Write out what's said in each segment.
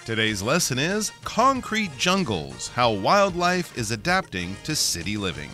Today's lesson is Concrete Jungles, How Wildlife is Adapting to City Living.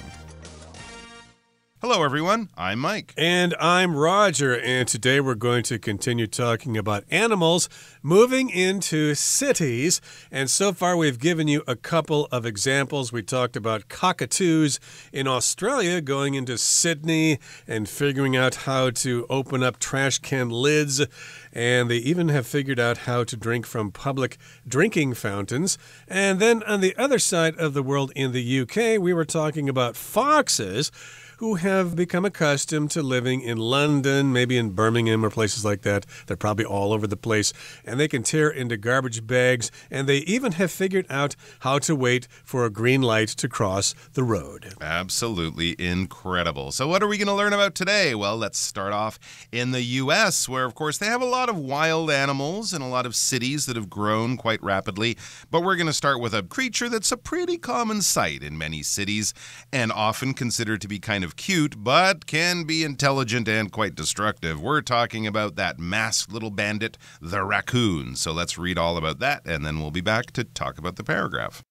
Hello, everyone. I'm Mike. And I'm Roger. And today we're going to continue talking about animals moving into cities. And so far we've given you a couple of examples. We talked about cockatoos in Australia going into Sydney and figuring out how to open up trash can lids. And they even have figured out how to drink from public drinking fountains. And then on the other side of the world in the UK, we were talking about foxes who have become accustomed to living in London, maybe in Birmingham or places like that. They're probably all over the place, and they can tear into garbage bags, and they even have figured out how to wait for a green light to cross the road. Absolutely incredible. So what are we going to learn about today? Well, let's start off in the U.S., where, of course, they have a lot of wild animals and a lot of cities that have grown quite rapidly. But we're going to start with a creature that's a pretty common sight in many cities and often considered to be kind of cute, but can be intelligent and quite destructive. We're talking about that masked little bandit, the raccoon. So let's read all about that, and then we'll be back to talk about the paragraph.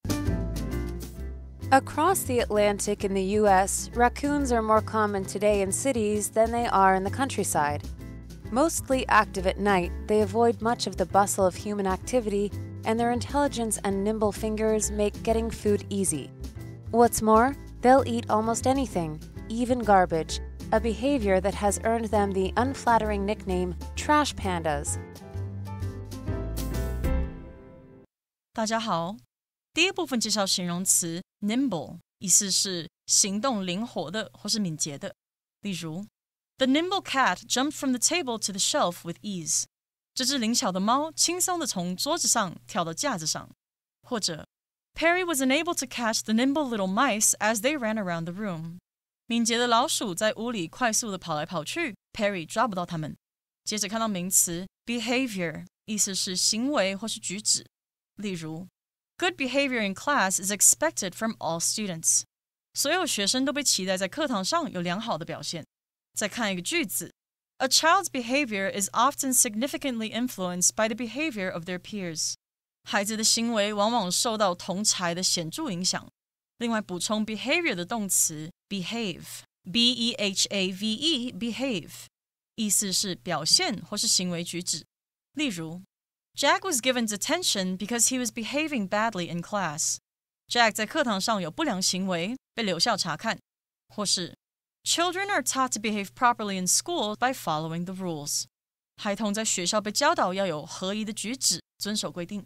Across the Atlantic in the U.S., raccoons are more common today in cities than they are in the countryside. Mostly active at night, they avoid much of the bustle of human activity, and their intelligence and nimble fingers make getting food easy. What's more, they'll eat almost anything, even garbage, a behavior that has earned them the unflattering nickname trash pandas. 大家好，第一部分介绍形容词 nimble， 意思是行动灵活的或是敏捷的。例如 The nimble cat jumped from the table to the shelf with ease. 这只灵巧的猫轻松地从桌子上跳到架子上。或者 Perry was unable to catch the nimble little mice as they ran around the room. 敏捷的老鼠在屋里快速地跑来跑去 ，Perry 抓不到它们。接着看到名词 behavior， 意思是行为或是举止。例如 Good behavior in class is expected from all students. 所有学生都被期待在课堂上有良好的表现。再看一个句子 A child's behavior is often significantly influenced by the behavior of their peers. 孩子的行为往往受到同侪的显著影响。另外补充 behavior 的动词 behave, B-E-H-A-V-E, behave, 意思是表现或是行为举止。例如 Jack was given detention because he was behaving badly in class. Jack 在课堂上有不良行为，被留校察看。或是 Children are taught to behave properly in school by following the rules. 孩童在学校被教导要有合宜的举止，遵守规定。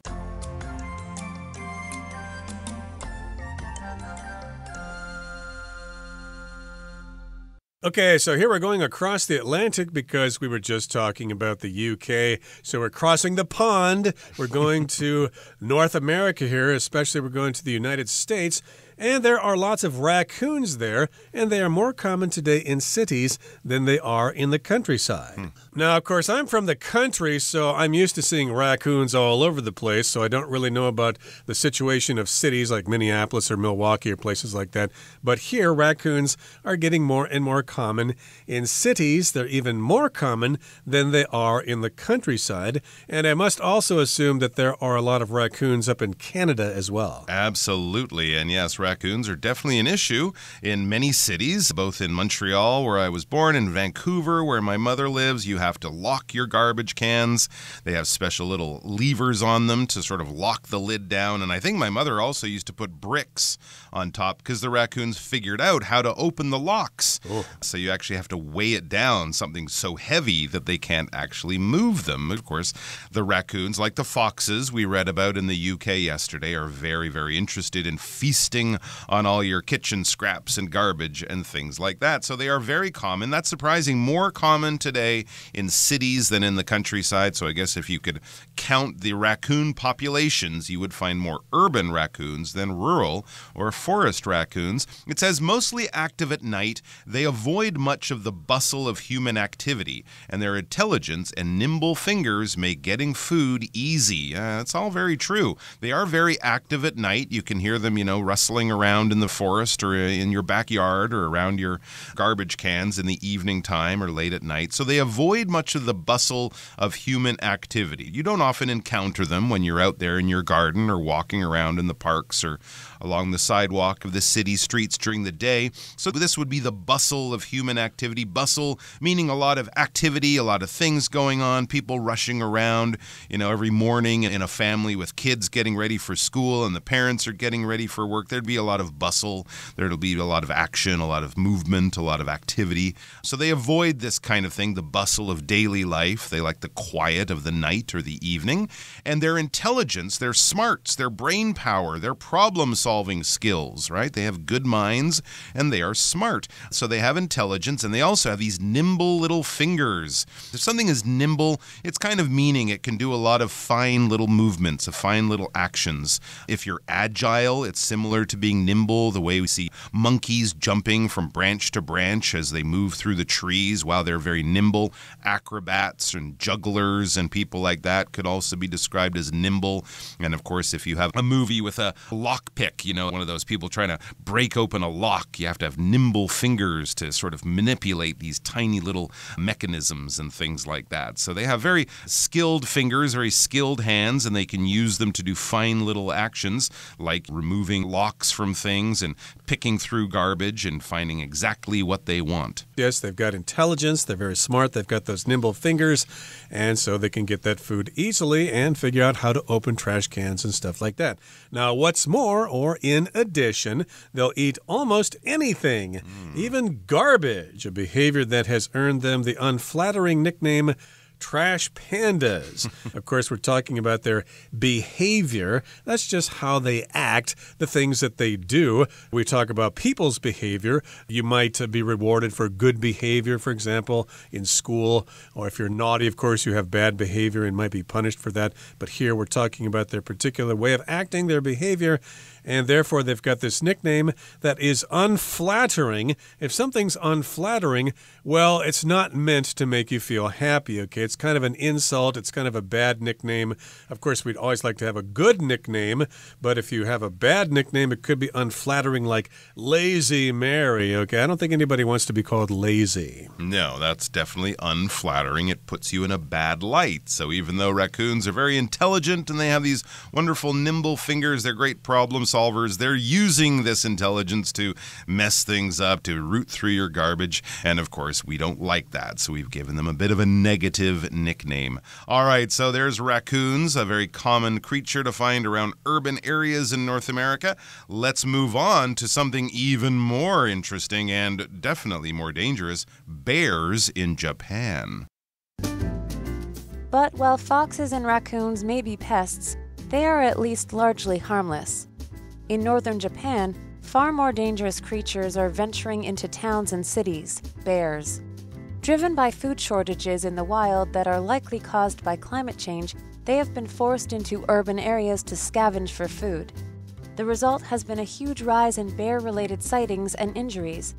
Okay, so here we're going across the Atlantic because we were just talking about the UK. So we're crossing the pond. We're going to North America here, especially we're going to the United States. And there are lots of raccoons there, and they are more common today in cities than they are in the countryside. Now, of course, I'm from the country, so I'm used to seeing raccoons all over the place, so I don't really know about the situation of cities like Minneapolis or Milwaukee or places like that. But here, raccoons are getting more and more common in cities. They're even more common than they are in the countryside. And I must also assume that there are a lot of raccoons up in Canada as well. Absolutely, and yes, raccoons are definitely an issue in many cities, both in Montreal, where I was born, and Vancouver, where my mother lives. You have to lock your garbage cans. They have special little levers on them to sort of lock the lid down. And I think my mother also used to put bricks on top because the raccoons figured out how to open the locks. Oh. So you actually have to weigh it down, something so heavy that they can't actually move them. Of course, the raccoons, like the foxes we read about in the UK yesterday, are very, very interested in feasting on all your kitchen scraps and garbage and things like that. So they are very common. That's surprising. More common today in cities than in the countryside. So I guess if you could count the raccoon populations, you would find more urban raccoons than rural or forest raccoons. It says mostly active at night. They avoid much of the bustle of human activity, and their intelligence and nimble fingers make getting food easy. That's all very true. They are very active at night. You can hear them, rustling prowling around in the forest or in your backyard or around your garbage cans in the evening time or late at night. So they avoid much of the bustle of human activity. You don't often encounter them when you're out there in your garden or walking around in the parks or along the sidewalk of the city streets during the day. So this would be the bustle of human activity. Bustle meaning a lot of activity, a lot of things going on, people rushing around, every morning in a family with kids getting ready for school and the parents are getting ready for work. There'd be a lot of bustle. There'll be a lot of action, a lot of movement, a lot of activity. So they avoid this kind of thing, the bustle of daily life. They like the quiet of the night or the evening. And their intelligence, their smarts, their brain power, their problem-solving skills, right? They have good minds and they are smart. So they have intelligence and they also have these nimble little fingers. If something is nimble, it's kind of meaning it can do a lot of fine little movements, of fine little actions. If you're agile, it's similar to being nimble, the way we see monkeys jumping from branch to branch as they move through the trees while they're very nimble. Acrobats and jugglers and people like that could also be described as nimble. And of course, if you have a movie with a lockpick, one of those people trying to break open a lock, you have to have nimble fingers to sort of manipulate these tiny little mechanisms and things like that. So they have very skilled fingers, very skilled hands, and they can use them to do fine little actions like removing locks from things and picking through garbage and finding exactly what they want. Yes, they've got intelligence, they're very smart, they've got those nimble fingers, and so they can get that food easily and figure out how to open trash cans and stuff like that. Now, what's more, or in addition, they'll eat almost anything, even garbage, a behavior that has earned them the unflattering nickname trash pandas. Of course, we're talking about their behavior. That's just how they act, the things that they do. We talk about people's behavior. You might be rewarded for good behavior, for example, in school. Or if you're naughty, of course, you have bad behavior and might be punished for that. But here we're talking about their particular way of acting, their behavior. And therefore, they've got this nickname that is unflattering. If something's unflattering, well, it's not meant to make you feel happy, okay? It's kind of an insult. It's kind of a bad nickname. Of course, we'd always like to have a good nickname, but if you have a bad nickname, it could be unflattering, like Lazy Mary, okay? I don't think anybody wants to be called lazy. No, that's definitely unflattering. It puts you in a bad light. So even though raccoons are very intelligent and they have these wonderful nimble fingers, they're great problem solvers, they're using this intelligence to mess things up, to root through your garbage. And of course, we don't like that. So we've given them a bit of a negative nickname. All right, so there's raccoons, a very common creature to find around urban areas in North America. Let's move on to something even more interesting and definitely more dangerous: bears in Japan. But while foxes and raccoons may be pests, they are at least largely harmless. In northern Japan, far more dangerous creatures are venturing into towns and cities: bears. Driven by food shortages in the wild that are likely caused by climate change, they have been forced into urban areas to scavenge for food. The result has been a huge rise in bear-related sightings and injuries.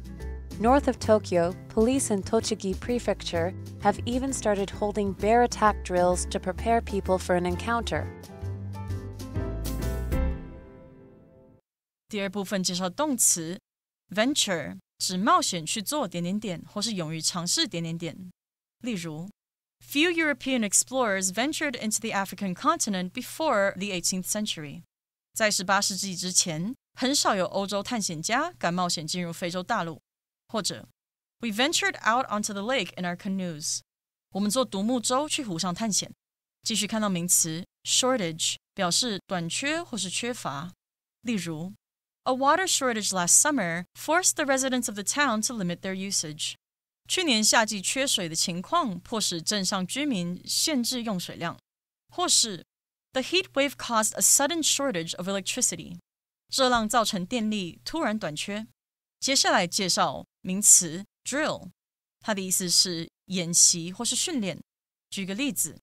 North of Tokyo, police in Tochigi Prefecture have even started holding bear attack drills to prepare people for an encounter. 第二部分介绍动词 venture 指冒险去做点点点或是勇于尝试点点点。例如 Few European explorers ventured into the African continent before the 18th century. 在18世纪之前，很少有欧洲探险家敢冒险进入非洲大陆。或者 We ventured out onto the lake in our canoes. 我们坐独木舟去湖上探险。继续看到名词 shortage 表示短缺或是缺乏。例如A water shortage last summer forced the residents of the town to limit their usage. 去年夏季缺水的情况迫使镇上居民限制用水量。或是 The heat wave caused a sudden shortage of electricity. 热浪造成电力突然短缺。接下来介绍名词 drill. 它的意思是演习或是训练。举个例子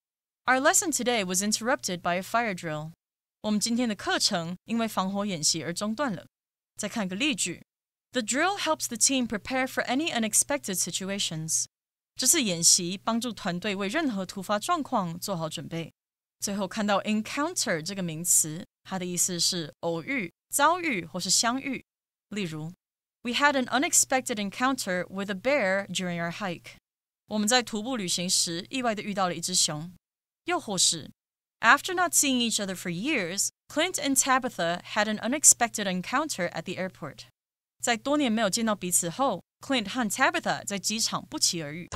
Our lesson today was interrupted by a fire drill. 我们今天的课程因为防火演习而中断了。再看个例句 The drill helps the team prepare for any unexpected situations. 这次演习帮助团队为任何突发状况做好准备。最后看到 encounter 这个名词，它的意思是偶遇、遭遇或是相遇。例如 We had an unexpected encounter with a bear during our hike. 我们在徒步旅行时意外地遇到了一只熊。又或是 After not seeing each other for years, Clint and Tabitha had an unexpected encounter at the airport. 在多年没有见到彼此后 Clint 和 Tabitha 在机场不期而遇。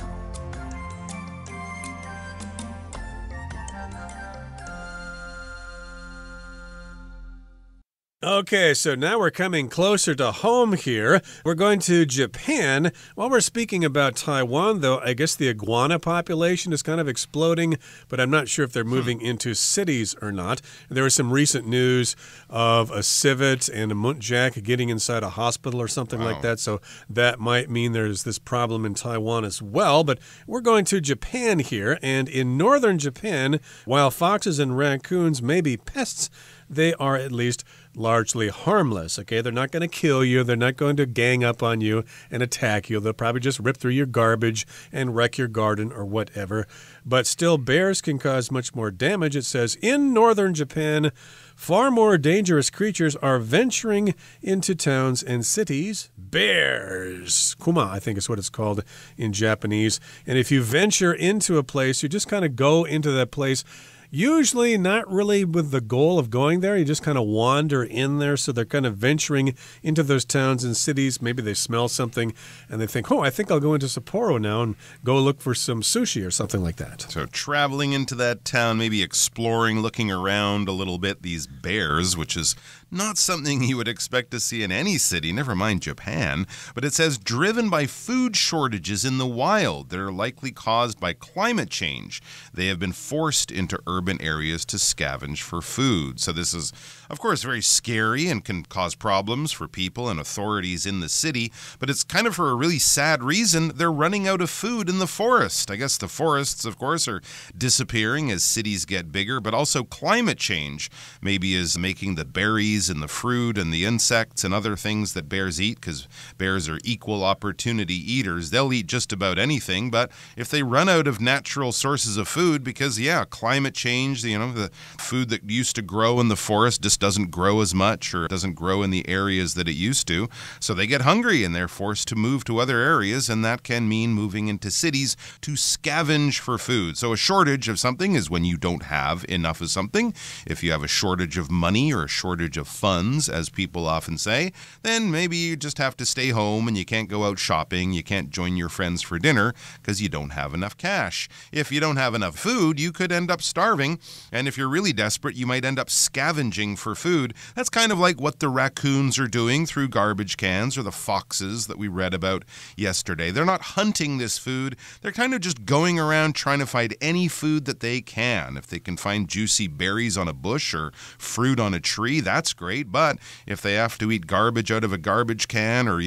Okay, so now we're coming closer to home here. We're going to Japan. While we're speaking about Taiwan, though, I guess the iguana population is kind of exploding, but I'm not sure if they're moving into cities or not. There was some recent news of a civet and a muntjac getting inside a hospital or something like that, so that might mean there's this problem in Taiwan as well. But we're going to Japan here, and in northern Japan, while foxes and raccoons may be pests, they are at least largely harmless, okay? They're not going to kill you. They're not going to gang up on you and attack you. They'll probably just rip through your garbage and wreck your garden or whatever. But still, bears can cause much more damage. It says, in northern Japan, far more dangerous creatures are venturing into towns and cities. Bears. Kuma, I think is what it's called in Japanese. And if you venture into a place, you just kind of go into that place, usually not really with the goal of going there. You just kind of wander in there. So they're kind of venturing into those towns and cities. Maybe they smell something and they think, oh, I think I'll go into Sapporo now and go look for some sushi or something like that. So traveling into that town, maybe exploring, looking around a little bit, these bears, which is not something you would expect to see in any city, never mind Japan. But it says driven by food shortages in the wild that are likely caused by climate change. They have been forced into urban areas to scavenge for food. So this is, of course, very scary and can cause problems for people and authorities in the city. But it's kind of for a really sad reason. They're running out of food in the forest. I guess the forests, of course, are disappearing as cities get bigger, but also climate change maybe is making the berries and the fruit and the insects and other things that bears eat, because bears are equal opportunity eaters. They'll eat just about anything, but if they run out of natural sources of food because, climate change, the food that used to grow in the forest just doesn't grow as much or doesn't grow in the areas that it used to, so they get hungry and they're forced to move to other areas, and that can mean moving into cities to scavenge for food. So a shortage of something is when you don't have enough of something. If you have a shortage of money or a shortage of funds, as people often say, then maybe you just have to stay home and you can't go out shopping, you can't join your friends for dinner because you don't have enough cash. If you don't have enough food, you could end up starving, and if you're really desperate, you might end up scavenging for food. That's kind of like what the raccoons are doing through garbage cans, or the foxes that we read about yesterday. They're not hunting this food, they're kind of just going around trying to find any food that they can. If they can find juicy berries on a bush or fruit on a tree, that's great, but if they have to eat garbage out of a garbage can, or,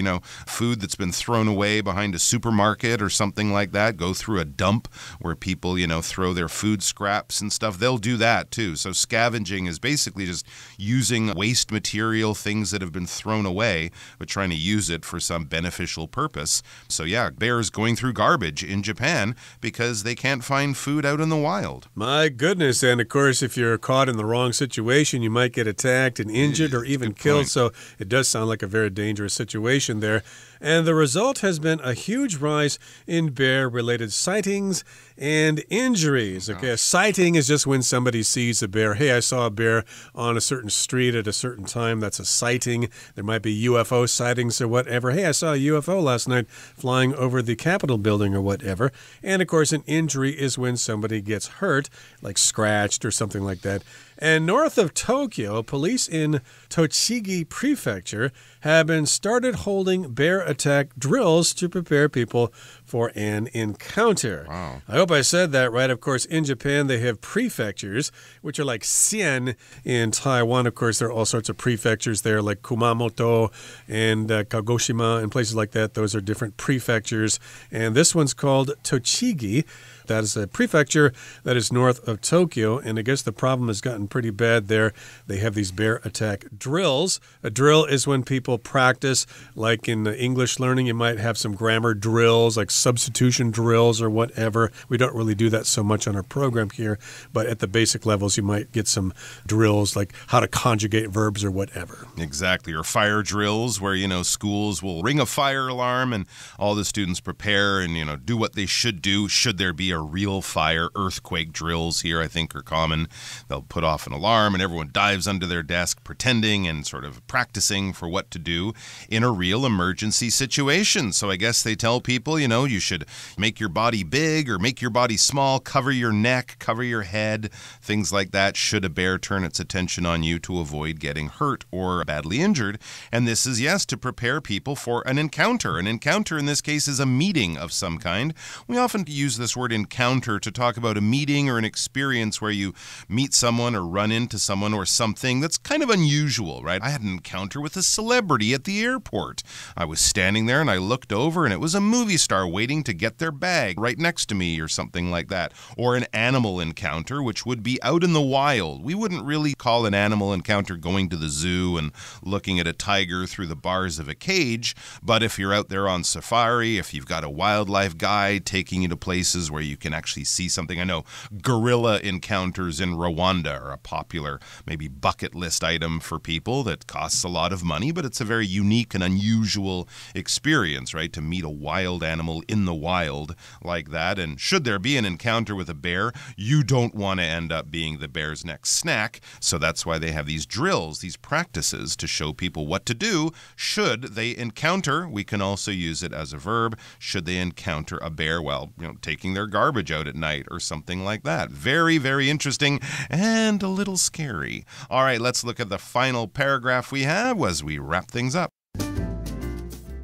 food that's been thrown away behind a supermarket or something like that, go through a dump where people, throw their food scraps and stuff, they'll do that too. So scavenging is basically just using waste material, things that have been thrown away, but trying to use it for some beneficial purpose. So bears going through garbage in Japan because they can't find food out in the wild. My goodness, and of course, if you're caught in the wrong situation, you might get attacked and injured or even killed, so it does sound like a very dangerous situation there. And the result has been a huge rise in bear-related sightings and injuries. Okay, a sighting is just when somebody sees a bear. Hey, I saw a bear on a certain street at a certain time. That's a sighting. There might be UFO sightings or whatever. Hey, I saw a UFO last night flying over the Capitol building or whatever. And, of course, an injury is when somebody gets hurt, like scratched or something like that. And north of Tokyo, police in Tochigi Prefecture have been started holding bear attack drills to prepare people for an encounter. Wow. I hope I said that right. Of course, in Japan, they have prefectures, which are like Xi'an in Taiwan. Of course, there are all sorts of prefectures there, like Kumamoto and Kagoshima and places like that. Those are different prefectures. And this one's called Tochigi. That is a prefecture that is north of Tokyo, and I guess the problem has gotten pretty bad there. They have these bear attack drills. A drill is when people practice, like in English learning, you might have some grammar drills, like substitution drills or whatever. We don't really do that so much on our program here, but at the basic levels, you might get some drills like how to conjugate verbs or whatever. Exactly, or fire drills where, schools will ring a fire alarm and all the students prepare and, do what they should do should there be a real fire. Earthquake drills here, I think, are common. They'll put off an alarm and everyone dives under their desk pretending and sort of practicing for what to do in a real emergency situation. So I guess they tell people, you should make your body big or make your body small, cover your neck, cover your head, things like that, should a bear turn its attention on you to avoid getting hurt or badly injured. And this is, yes, to prepare people for an encounter. An encounter in this case is a meeting of some kind. We often use this word encounter to talk about a meeting or an experience where you meet someone or run into someone or something that's kind of unusual, right? I had an encounter with a celebrity at the airport. I was standing there and I looked over and it was a movie star waiting to get their bag right next to me or something like that. Or an animal encounter, which would be out in the wild. We wouldn't really call an animal encounter going to the zoo and looking at a tiger through the bars of a cage, but if you're out there on safari, if you've got a wildlife guide taking you to places where you can actually see something. I know gorilla encounters in Rwanda are a popular, maybe bucket list item for people that costs a lot of money, but it's a very unique and unusual experience, right? To meet a wild animal in the wild like that. And should there be an encounter with a bear, you don't want to end up being the bear's next snack. So that's why they have these drills, these practices to show people what to do should they encounter. We can also use it as a verb. Should they encounter a bear while, taking their garbage out at night or something like that. Very, very interesting and a little scary. All right, let's look at the final paragraph we have as we wrap things up.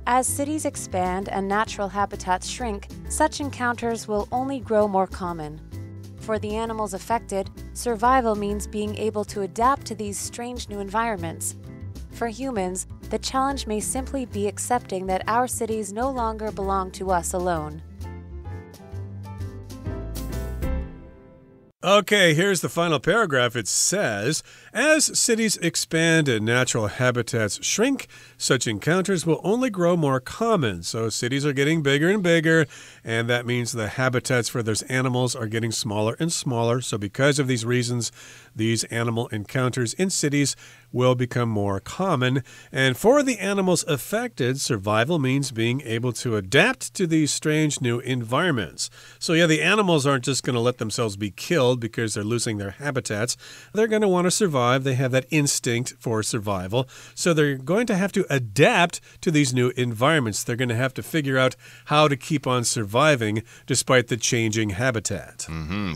As cities expand and natural habitats shrink, such encounters will only grow more common. For the animals affected, survival means being able to adapt to these strange new environments. For humans, the challenge may simply be accepting that our cities no longer belong to us alone. Okay, here's the final paragraph. It says, as cities expand and natural habitats shrink, such encounters will only grow more common. So cities are getting bigger and bigger, and that means the habitats for those animals are getting smaller and smaller. So because of these reasons, these animal encounters in cities will become more common. And for the animals affected, survival means being able to adapt to these strange new environments. So yeah, the animals aren't just going to let themselves be killed because they're losing their habitats. They're going to want to survive. They have that instinct for survival. So they're going to have to adapt to these new environments. They're going to have to figure out how to keep on surviving despite the changing habitat.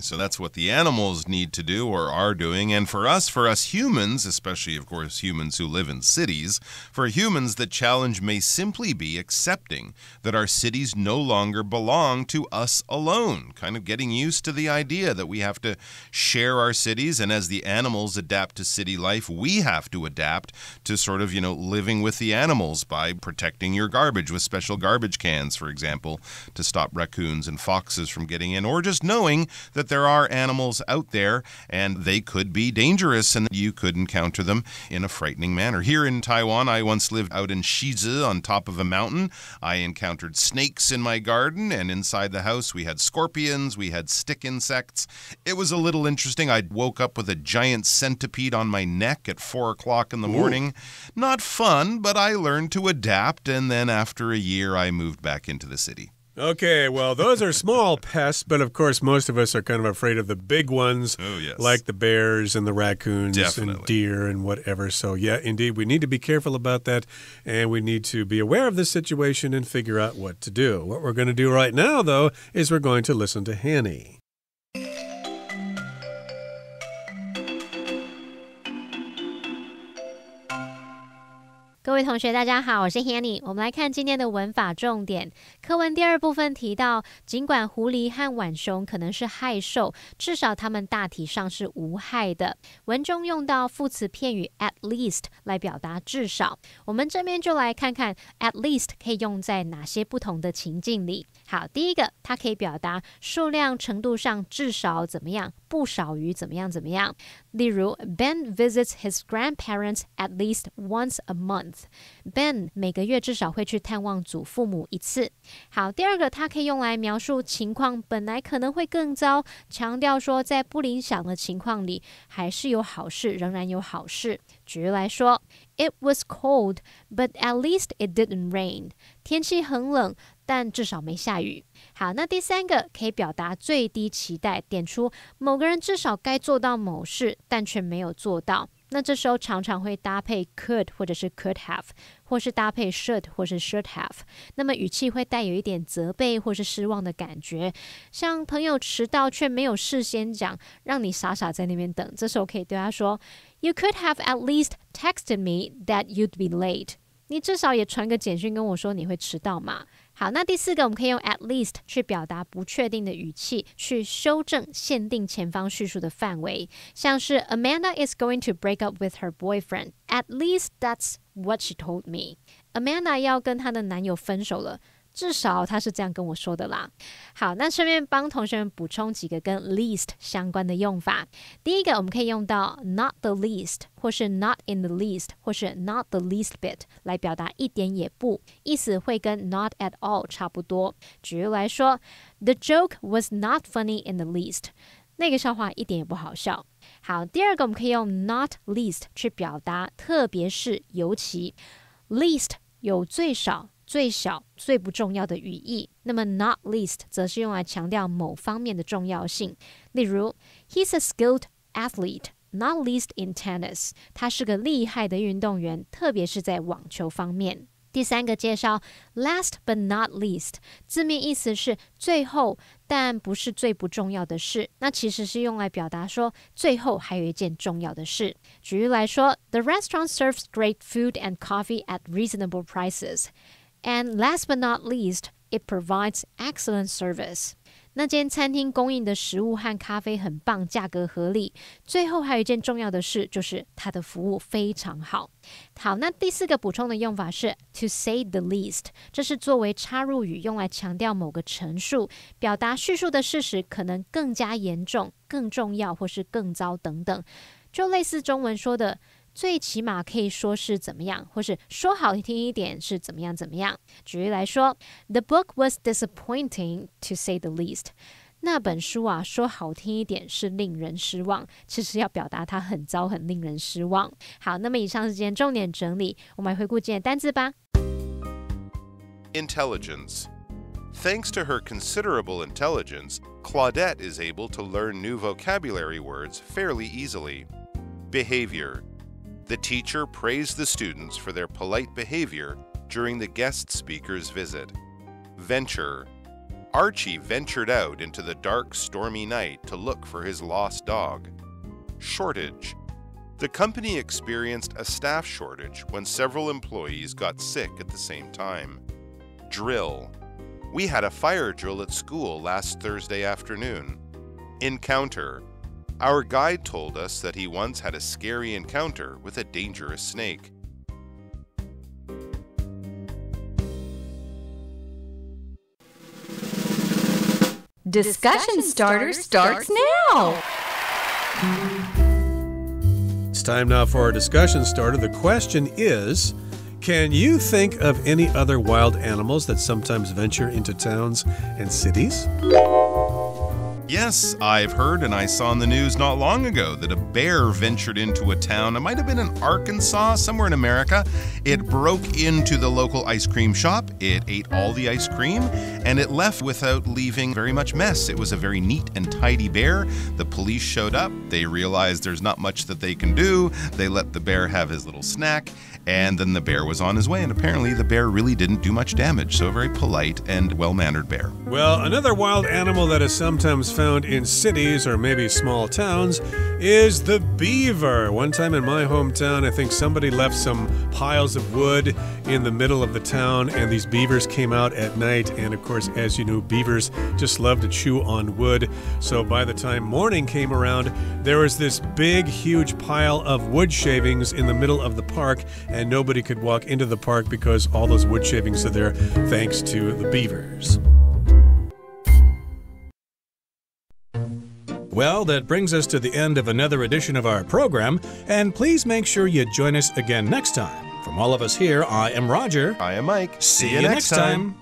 So that's what the animals need to do or are doing. And for us humans, especially, of course, humans who live in cities, for humans, the challenge may simply be accepting that our cities no longer belong to us alone, kind of getting used to the idea that we have to share our cities, and as the animals adapt to city life, we have to adapt to sort of, living with the animals by protecting your garbage with special garbage cans, for example, to stop raccoons and foxes from getting in, or just knowing that there are animals out there and they could be dangerous and you could encounter them in a frightening manner. Here in Taiwan, I once lived out in Shizi on top of a mountain. I encountered snakes in my garden, and inside the house we had scorpions, we had stick insects. It was a little interesting. I woke up with a giant centipede on my neck at 4 o'clock in the morning. Not fun, but I learned to adapt, and then after a year I moved back into the city. Okay, well, those are small pests, but of course most of us are kind of afraid of the big ones, like the bears and the raccoons and deer and whatever. So yeah, indeed, we need to be careful about that, and we need to be aware of the situation and figure out what to do. What we're going to do right now, though, is we're going to listen to Hanny. 各位位同学大家好，我是 Hanny。 我们来看今天的文法重点。课文第二部分提到，尽管狐狸和浣熊可能是害兽，至少它们大体上是无害的。文中用到副词片语 at least 来表达至少。我们这边就来看看 at least 可以用在哪些不同的情境里。好，第一个，它可以表达数量程度上至少怎么样，不少于怎么样怎么样。例如 Ben visits his grandparents at least once a month. Ben 每个月至少会去探望祖父母一次。好，第二个，它可以用来描述情况本来可能会更糟，强调说在不理想的情况里还是有好事，仍然有好事。举例来说， It was cold, but at least it didn't rain. 天气很冷，但至少没下雨。好，那第三个可以表达最低期待，点出某个人至少该做到某事，但却没有做到。那这时候常常会搭配 could 或者是 could have， 或是搭配 should 或是 should have。 那么语气会带有一点责备或是失望的感觉，像朋友迟到却没有事先讲，让你傻傻在那边等。这时候可以对他说， You could have at least texted me that you'd be late。 你至少也传个简讯跟我说你会迟到嘛。好，那第四个，我们可以用 at least 去表达不确定的语气，去修正限定前方叙述的范围，像是 Amanda is going to break up with her boyfriend. At least that's what she told me. Amanda 要跟她的男友分手了，至少他是这样跟我说的啦。好，那顺便帮同学们补充几个跟 least 相关的用法。第一个，我们可以用到 not the least， 或是 not in the least， 或是 not the least bit 来表达一点也不，意思会跟 not at all 差不多。举例来说， The joke was not funny in the least。 那个笑话一点也不好笑。好，第二个，我们可以用 not least 去表达特别是尤其。least 有最少、最小、最不重要的语义，那么 not least 则是用来强调某方面的重要性。例如 He's a skilled athlete, not least in tennis. 他是个厉害的运动员，特别是在网球方面。第三个介绍 last but not least， 字面意思是最后但不是最不重要的事，那其实是用来表达说最后还有一件重要的事。举例来说， The restaurant serves great food and coffee at reasonable prices. And last but not least, it provides excellent service. 那间餐厅供应的食物和咖啡很棒，价格合理。最后还有一件重要的事，就是它的服务非常好。好，那第四个补充的用法是 to say the least， 这是作为插入语，用来强调某个陈述，表达叙述的事实可能更加严重、更重要或是更糟等等。就类似中文说的最起码可以说是怎么样，或是说好听一点是怎么样怎么样。举例来说， The book was disappointing to say the least. 那本书啊，说好听一点是令人失望，其实要表达它很糟，很令人失望。好，那么以上是今天重点整理，我们来回顾今天的单字吧。 Intelligence. Thanks to her considerable intelligence, Claudette is able to learn new vocabulary words fairly easily. Behavior.The teacher praised the students for their polite behavior during the guest speaker's visit. Venture. Archie ventured out into the dark, stormy night to look for his lost dog. Shortage. The company experienced a staff shortage when several employees got sick at the same time. Drill. We had a fire drill at school last Thursday afternoon. Encounter.Our guide told us that he once had a scary encounter with a dangerous snake. Discussion Starter starts now! It's time now for our discussion starter. The question is, can you think of any other wild animals that sometimes venture into towns and cities? Yes, I've heard and I saw in the news not long ago that a bear ventured into a town. It might have been in Arkansas, somewhere in America. It broke into the local ice cream shop. It ate all the ice cream and it left without leaving very much mess. It was a very neat and tidy bear. The police showed up. They realized there's not much that they can do. They let the bear have his little snack. And then the bear was on his way, and apparently the bear really didn't do much damage. So a very polite and well-mannered bear. Well, another wild animal that is sometimes found in cities or maybe small towns is the beaver. One time in my hometown, I think somebody left some piles of wood in the middle of the town, and these beavers came out at night. And of course, as you know, beavers just love to chew on wood. So by the time morning came around, there was this big, huge pile of wood shavings in the middle of the park, and nobody could walk into the park because all those wood shavings are there thanks to the beavers. Well, that brings us to the end of another edition of our program, and please make sure you join us again next time. From all of us here, I am Roger. I am Mike. See you next time.